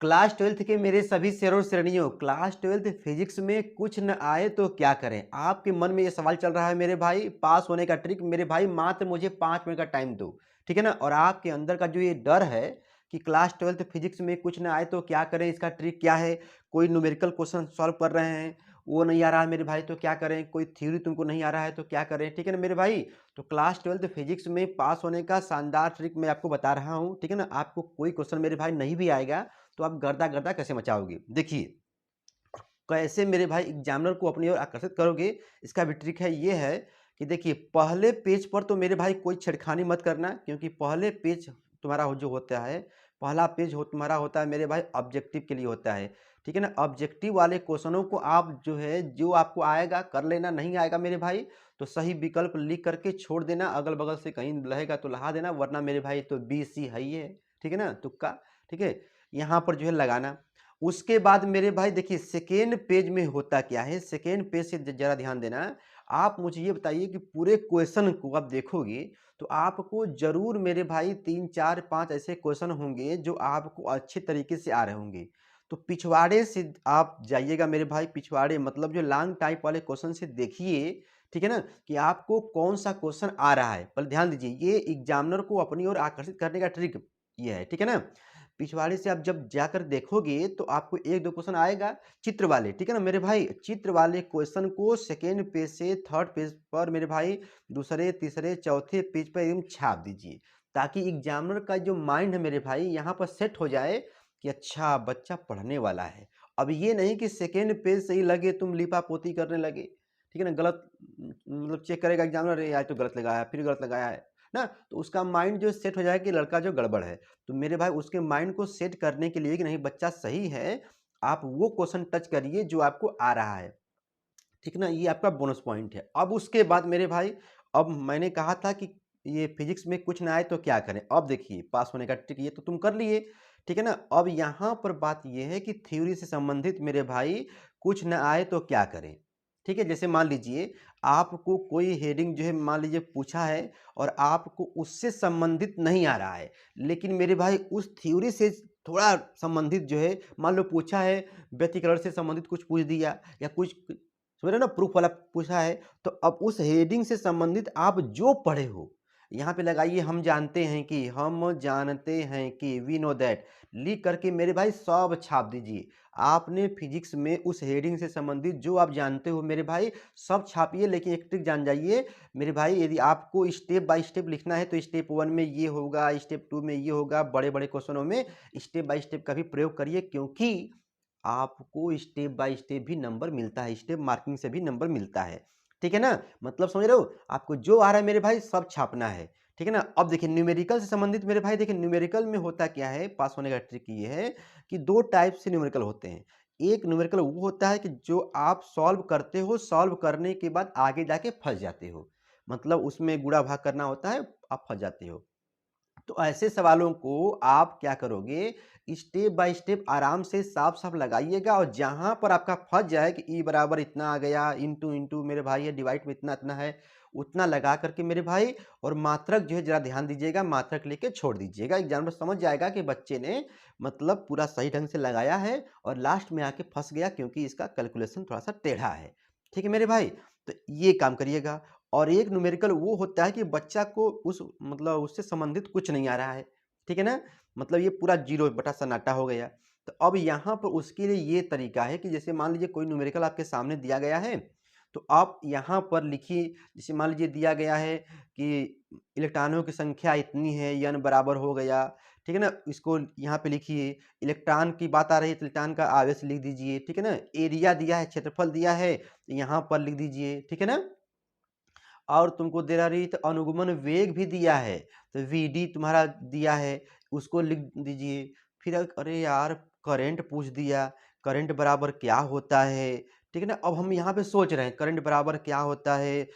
Class 12th के मेरे सभी शेरों श्रेणियों, क्लास 12th फिजिक्स में कुछ न आए तो क्या करें? आपके मन में ये सवाल चल रहा है मेरे भाई, पास होने का ट्रिक मेरे भाई मात्र मुझे 5 मिनट का टाइम दो, ठीक है ना? और आपके अंदर का जो ये डर है कि क्लास 12th फिजिक्स में कुछ न आए तो क्या करें, इसका ट्रिक क्या है? कोई न्यूमेरिकल क्वेश्चन सॉल्व कर रहे हैं, वो नहीं आ रहा है मेरे भाई तो क्या करें? कोई थ्योरी तुमको नहीं आ रहा है तो क्या करें? ठीक है ना मेरे भाई? तो क्लास 12th फिजिक्स में पास होने का शानदार ट्रिक मैं आपको बता रहा हूँ, ठीक है ना? आपको कोई क्वेश्चन मेरे भाई नहीं भी आएगा तो आप गर्दा-गर्दा कैसे मचाओगे? देखिए, कैसे मेरे भाई एग्ज़ामिनर को अपनी ओर आकर्षित करोगे, इसका भी ट्रिक है ये है कि देखिए पहले पेज पर तो मेरे भाई कोई छेड़खानी मत करना क्योंकि पहले पेज तुम्हारा जो होता है, पहला पेज तुम्हारा होता है मेरे भाई ऑब्जेक्टिव के लिए होता है, ठीक है ना? ऑब्जेक्टिव वाले क्वेश्चनों को आप जो है, जो आपको आएगा कर लेना, नहीं आएगा मेरे भाई तो सही विकल्प लिख करके छोड़ देना, अगल-बगल से कहीं रहेगा तो लगा देना वरना मेरे भाई तो बी, सी है ही है, ठीक है ना? तुक्का, ठीक है? यहाँ पर जो है लगाना। उसके बाद मेरे भाई देखिए सेकेंड पेज में होता क्या है, सेकेंड पेज से ज़रा ध्यान देना। आप मुझे ये बताइए कि पूरे क्वेश्चन को आप देखोगे तो आपको ज़रूर मेरे भाई 3, 4, 5 ऐसे क्वेश्चन होंगे जो आपको अच्छे तरीके से आ रहे होंगे। तो पिछवाड़े से आप जाइएगा मेरे भाई, पिछवाड़े मतलब जो लॉन्ग टाइप वाले क्वेश्चन से देखिए, ठीक है ना? कि आपको कौन-सा क्वेश्चन आ रहा है। पहले ध्यान दीजिए, ये एग्ज़ामिनर को अपनी ओर आकर्षित करने का ट्रिक ये है, ठीक है ना? पिछवाड़े से आप जब जाकर देखोगे तो आपको 1-2 क्वेश्चन आएगा चित्र वाले, ठीक है ना मेरे भाई? चित्र वाले क्वेश्चन को सेकंड पेज से थर्ड पेज पर मेरे भाई दूसरे, तीसरे, चौथे पेज पर एकदम छाप दीजिए। ताकि एग्ज़ामिनर का जो माइंड है मेरे भाई यहाँ पर सेट हो जाए कि अच्छा बच्चा पढ़ने वाला है। अब ये नहीं कि सेकंड पेज से ही लगे तुम लीपापोती करने लगे, ठीक है ना? गलत मतलब चेक करेगा एग्ज़ामिनर, अरे! आज तो गलत लगाया, फिर गलत लगाया है ना? तो उसका माइंड जो सेट हो जाएगा कि लड़का जो गड़बड़ है। तो मेरे भाई उसके माइंड को सेट करने के लिए कि नहीं बच्चा सही है, आप वो क्वेश्चन टच करिए जो आपको आ रहा है, ठीक है ना? ये आपका बोनस पॉइंट है। अब उसके बाद मेरे भाई, अब मैंने कहा था कि ये फिजिक्स में कुछ ना आए तो क्या करें? अब देखिए पास होने का ट्रिक ये तो तुम कर लिए, ठीक है ना? अब यहाँ पर बात ये है कि थ्योरी से संबंधित मेरे भाई कुछ ना आए तो क्या करें? ठीक है? जैसे मान लीजिए आपको कोई हेडिंग जो है मान लीजिए पूछा है और आपको उससे संबंधित नहीं आ रहा है, लेकिन मेरे भाई उस थ्योरी से थोड़ा संबंधित जो है मान लो पूछा है, व्यतिकरण से संबंधित कुछ पूछ दिया या कुछ समझ रहे हो ना, प्रूफ वाला पूछा है, तो अब उस हेडिंग से संबंधित आप जो पढ़े हो, यहाँ पे लगाइए हम जानते हैं कि वी नो दैट लिख करके मेरे भाई सब छाप दीजिए। आपने फिजिक्स में उस हेडिंग से संबंधित जो आप जानते हो मेरे भाई सब छापिए, लेकिन एक ट्रिक जान जाइए मेरे भाई, यदि आपको स्टेप बाय स्टेप लिखना है तो स्टेप 1 में ये होगा, स्टेप 2 में ये होगा, बड़े-बड़े क्वेश्चनों में स्टेप बाय स्टेप का भी प्रयोग करिए क्योंकि आपको स्टेप बाय स्टेप भी नंबर मिलता है, स्टेप मार्किंग से भी नंबर मिलता है। ठीक है ना? मतलब समझ रहे हो? आपको जो आ रहा है मेरे भाई सब छापना है। ठीक है ना? अब देखिए न्यूमेरिकल से संबंधित मेरे भाई देखिए न्यूमेरिकल में होता क्या है, पास होने का ट्रिक ये है कि 2 टाइप से न्यूमेरिकल होते हैं। एक न्यूमेरिकल वो होता है कि जो आप सॉल्व करते हो, सॉल्व करने के बाद आगे जाके फँस जाते हो। मतलब उसमें गुणा भाग करना होता है, आप फँस जाते हो। तो ऐसे सवालों को आप क्या करोगे, स्टेप बाय स्टेप आराम से साफ-साफ लगाइएगा और जहाँ पर आपका फँस जाए कि ई बराबर इतना आ गया, इंटू इंटू मेरे भाई ये डिवाइड में इतना-इतना है, उतना लगा कर के मेरे भाई और मात्रक जो है ज़रा ध्यान दीजिएगा, मात्रक लेके छोड़ दीजिएगा। एग्ज़ामिनर समझ जाएगा कि बच्चे ने मतलब पूरा सही ढंग से लगाया है और लास्ट में आके फँस गया क्योंकि इसका कैलकुलेशन थोड़ा-सा टेढ़ा है। ठीक है मेरे भाई? तो ये काम करिएगा। और एक न्यूमेरिकल वो होता है कि बच्चा को उस मतलब उससे संबंधित कुछ नहीं आ रहा है, ठीक है ना? मतलब ये पूरा ज़ीरो बटा सन्नाटा हो गया। तो अब यहाँ पर उसके लिए ये तरीका है कि जैसे मान लीजिए कोई न्यूमेरिकल आपके सामने दिया गया है, तो आप यहाँ पर लिखिए, जैसे मान लीजिए दिया गया है कि इलेक्ट्रॉनों की संख्या इतनी है, n बराबर हो गया, ठीक है ना? इसको यहाँ पे लिखिए, इलेक्ट्रॉन की बात आ रही है तो इलेक्ट्रॉन का आवेश लिख दीजिए, ठीक है ना? एरिया दिया है, क्षेत्रफल दिया है, यहाँ पर लिख दीजिए, ठीक है ना? और तुमको दे रही तो अनुगमन वेग भी दिया है, तो वीडी तुम्हारा दिया है, उसको लिख दीजिए। फिर अरे यार करंट पूछ दिया, करंट बराबर क्या होता है? ठीक है ना? अब हम यहाँ पे सोच रहे हैं करंट बराबर क्या होता है?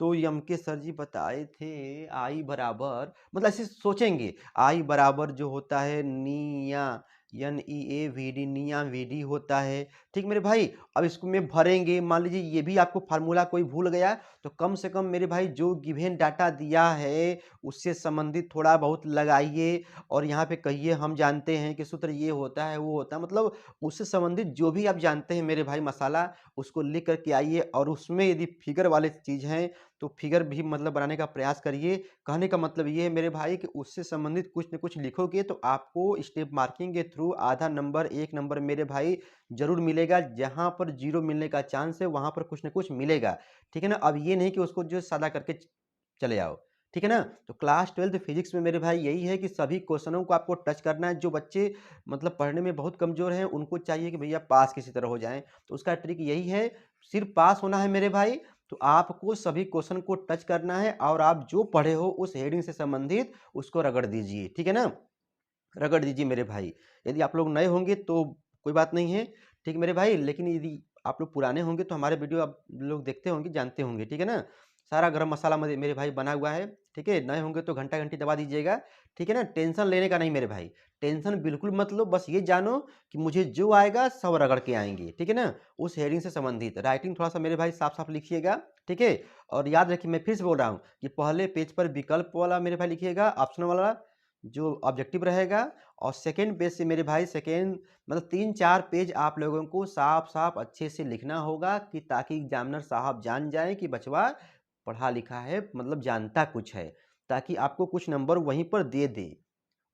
तो यम के सर जी बताए थे आई बराबर मतलब ऐसे सोचेंगे, आई बराबर जो होता है निया NEAVD NEAVD होता है। ठीक मेरे भाई, अब इसको में भरेंगे, मान लीजिए ये भी आपको फार्मूला कोई भूल गया तो कम से कम मेरे भाई जो गिवन डाटा दिया है उससे संबंधित थोड़ा बहुत लगाइए और यहाँ पे कहिए हम जानते हैं कि सूत्र ये होता है वो होता है, मतलब उससे संबंधित जो भी आप जानते हैं मेरे भाई मसाला उसको लिख कर के आइए और उसमें यदि फिगर वाले चीज़ हैं तो फिगर भी मतलब बनाने का प्रयास करिए। कहने का मतलब ये है मेरे भाई कि उससे संबंधित कुछ न कुछ लिखोगे तो आपको स्टेप मार्किंग के थ्रू आधा नंबर 1 नंबर मेरे भाई ज़रूर मिलेगा। जहाँ पर 0 मिलने का चांस है वहाँ पर कुछ न कुछ मिलेगा। ठीक है ना? अब ये नहीं कि उसको जो सादा करके चले आओ। ठीक है ना? तो क्लास 12th फिजिक्स में मेरे भाई यही है कि सभी क्वेश्चनों को आपको टच करना है। जो बच्चे मतलब पढ़ने में बहुत कमज़ोर हैं उनको चाहिए कि भैया पास किसी तरह हो जाएँ। तो उसका ट्रिक यही है, सिर्फ़ पास होना है मेरे भाई, तो आपको सभी क्वेश्चन को टच करना है और आप जो पढ़े हो उस हेडिंग से संबंधित उसको रगड़ दीजिए। ठीक है ना? रगड़ दीजिए मेरे भाई। यदि आप लोग नए होंगे तो कोई बात नहीं है, ठीक है मेरे भाई? लेकिन यदि आप लोग पुराने होंगे तो हमारे वीडियो आप लोग देखते होंगे, जानते होंगे, ठीक है ना? सारा गरम मसाला मेरे भाई बना हुआ है, ठीक है? नए होंगे तो घंटा-घंटी दबा दीजिएगा, ठीक है ना? टेंशन लेने का नहीं मेरे भाई, टेंशन बिल्कुल मत लो, बस ये जानो कि मुझे जो आएगा सब रगड़ के आएँगे, ठीक है ना? उस हेडिंग से संबंधित राइटिंग थोड़ा-सा मेरे भाई साफ-साफ लिखिएगा, ठीक है? और याद रखिए मैं फिर से बोल रहा हूँ कि पहले पेज पर विकल्प वाला मेरे भाई लिखिएगा, ऑप्शन वाला जो ऑब्जेक्टिव रहेगा और सेकंड पेज से मेरे भाई सेकंड मतलब 3-4 पेज आप लोगों को साफ-साफ अच्छे से लिखना होगा कि ताकि एग्जामिनर साहब जान जाएँ कि बचवा पढ़ा लिखा है मतलब जानता कुछ है, ताकि आपको कुछ नंबर वहीं पर दे दे।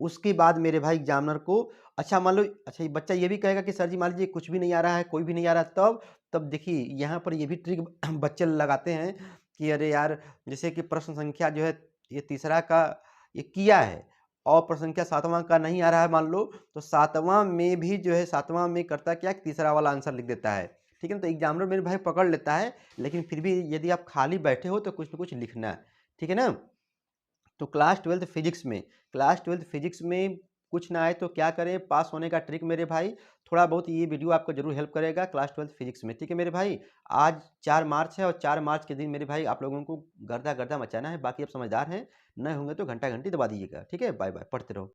उसके बाद मेरे भाई एग्जामिनर को अच्छा मान लो अच्छा ये बच्चा ये भी कहेगा कि सर जी मान लीजिए कुछ भी नहीं आ रहा है, कोई भी नहीं आ रहा तब देखिए यहाँ पर ये भी ट्रिक बच्चे लगाते हैं कि अरे यार जैसे कि प्रश्न संख्या जो है ये तीसरा का ये किया है और प्रश्न संख्या 7वां का नहीं आ रहा है मान लो, तो 7वां में भी जो है 7वां में करता क्या है तीसरा वाला आंसर लिख देता है। ठीक है ना? तो एग्जामिनर मेरे भाई पकड़ लेता है, लेकिन फिर भी यदि आप खाली बैठे हो तो कुछ न कुछ लिखना है। ठीक है ना? तो क्लास 12th फिजिक्स में कुछ ना आए तो क्या करें, पास होने का ट्रिक मेरे भाई थोड़ा बहुत ये वीडियो आपको ज़रूर हेल्प करेगा क्लास 12th फिजिक्स में। ठीक है मेरे भाई? आज 4 मार्च है और 4 मार्च के दिन मेरे भाई आप लोगों को गर्दा-गर्दा मचाना है, बाकी आप समझदार हैं, नए होंगे तो घंटा-घंटी दबा दीजिएगा। ठीक है? बाय-बाय, पढ़ते रहो।